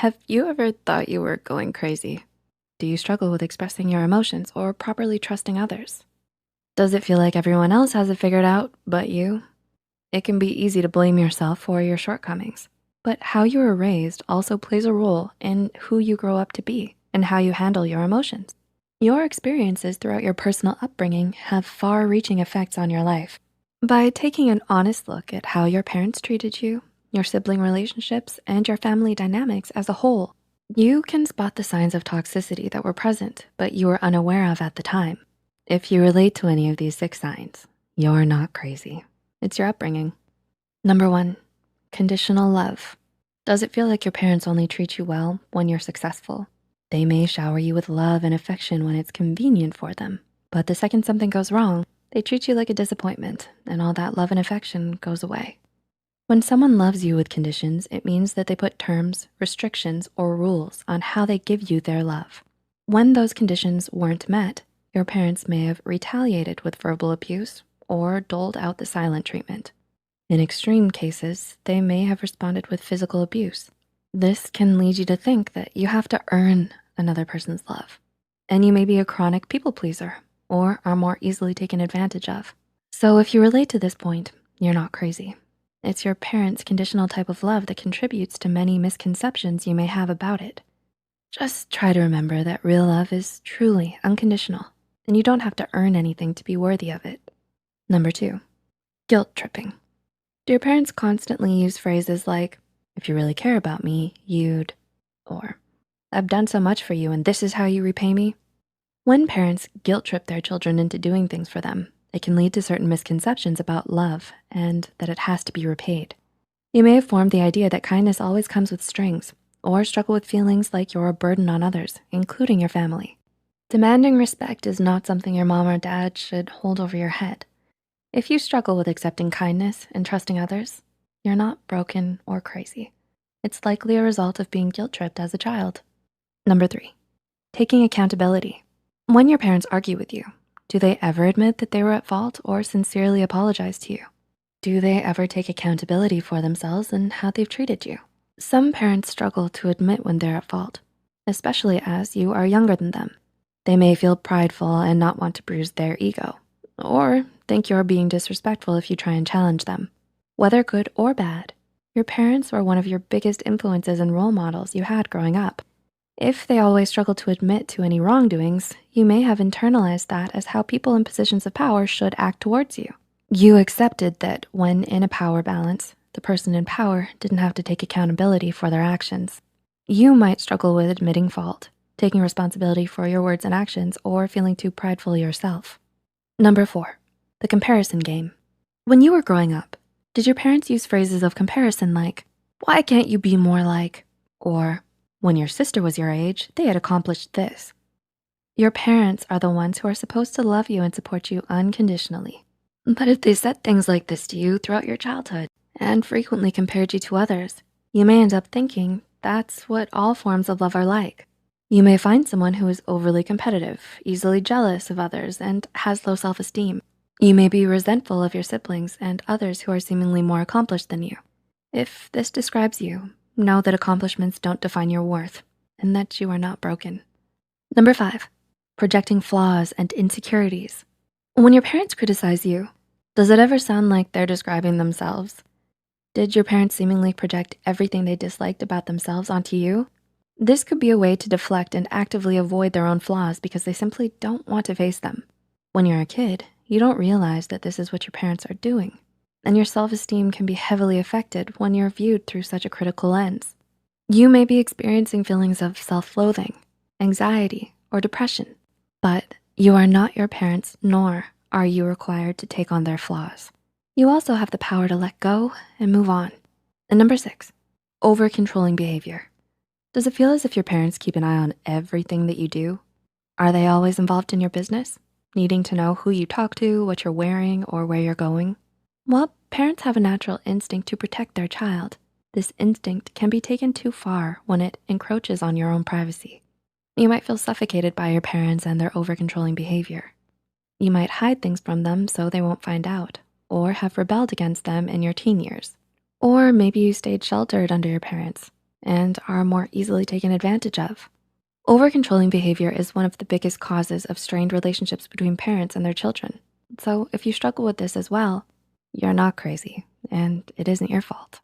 Have you ever thought you were going crazy? Do you struggle with expressing your emotions or properly trusting others? Does it feel like everyone else has it figured out but you? It can be easy to blame yourself for your shortcomings, but how you were raised also plays a role in who you grow up to be and how you handle your emotions. Your experiences throughout your personal upbringing have far-reaching effects on your life. By taking an honest look at how your parents treated you, your sibling relationships, and your family dynamics as a whole, you can spot the signs of toxicity that were present, but you were unaware of at the time. If you relate to any of these 6 signs, you're not crazy. It's your upbringing. Number 1, conditional love. Does it feel like your parents only treat you well when you're successful? They may shower you with love and affection when it's convenient for them, but the second something goes wrong, they treat you like a disappointment and all that love and affection goes away. When someone loves you with conditions, it means that they put terms, restrictions, or rules on how they give you their love. When those conditions weren't met, your parents may have retaliated with verbal abuse or doled out the silent treatment. In extreme cases, they may have responded with physical abuse. This can lead you to think that you have to earn another person's love, and you may be a chronic people pleaser or are more easily taken advantage of. So if you relate to this point, you're not crazy. It's your parents' conditional type of love that contributes to many misconceptions you may have about it. Just try to remember that real love is truly unconditional, and you don't have to earn anything to be worthy of it. Number 2, guilt tripping. Do your parents constantly use phrases like, if you really care about me, you'd, or I've done so much for you and this is how you repay me? When parents guilt trip their children into doing things for them, it can lead to certain misconceptions about love and that it has to be repaid. You may have formed the idea that kindness always comes with strings or struggle with feelings like you're a burden on others, including your family. Demanding respect is not something your mom or dad should hold over your head. If you struggle with accepting kindness and trusting others, you're not broken or crazy. It's likely a result of being guilt-tripped as a child. Number 3, taking accountability. When your parents argue with you, do they ever admit that they were at fault or sincerely apologize to you? Do they ever take accountability for themselves and how they've treated you? Some parents struggle to admit when they're at fault, especially as you are younger than them. They may feel prideful and not want to bruise their ego, or think you're being disrespectful if you try and challenge them. Whether good or bad, your parents were one of your biggest influences and role models you had growing up. If they always struggle to admit to any wrongdoings, you may have internalized that as how people in positions of power should act towards you. You accepted that when in a power balance, the person in power didn't have to take accountability for their actions. You might struggle with admitting fault, taking responsibility for your words and actions, or feeling too prideful yourself. Number 4, the comparison game. When you were growing up, did your parents use phrases of comparison like, why can't you be more like, or when your sister was your age, they had accomplished this? Your parents are the ones who are supposed to love you and support you unconditionally. But if they said things like this to you throughout your childhood and frequently compared you to others, you may end up thinking that's what all forms of love are like. You may find someone who is overly competitive, easily jealous of others, and has low self-esteem. You may be resentful of your siblings and others who are seemingly more accomplished than you. If this describes you, know that accomplishments don't define your worth and that you are not broken. Number 5, projecting flaws and insecurities. When your parents criticize you, does it ever sound like they're describing themselves? Did your parents seemingly project everything they disliked about themselves onto you? This could be a way to deflect and actively avoid their own flaws because they simply don't want to face them. When you're a kid, you don't realize that this is what your parents are doing, and your self-esteem can be heavily affected when you're viewed through such a critical lens. You may be experiencing feelings of self-loathing, anxiety, or depression, but you are not your parents, nor are you required to take on their flaws. You also have the power to let go and move on. And number 6, over-controlling behavior. Does it feel as if your parents keep an eye on everything that you do? Are they always involved in your business, needing to know who you talk to, what you're wearing, or where you're going? Well, parents have a natural instinct to protect their child. This instinct can be taken too far when it encroaches on your own privacy. You might feel suffocated by your parents and their over-controlling behavior. You might hide things from them so they won't find out, or have rebelled against them in your teen years. Or maybe you stayed sheltered under your parents, and are more easily taken advantage of. Over-controlling behavior is one of the biggest causes of strained relationships between parents and their children. So if you struggle with this as well, you're not crazy and it isn't your fault.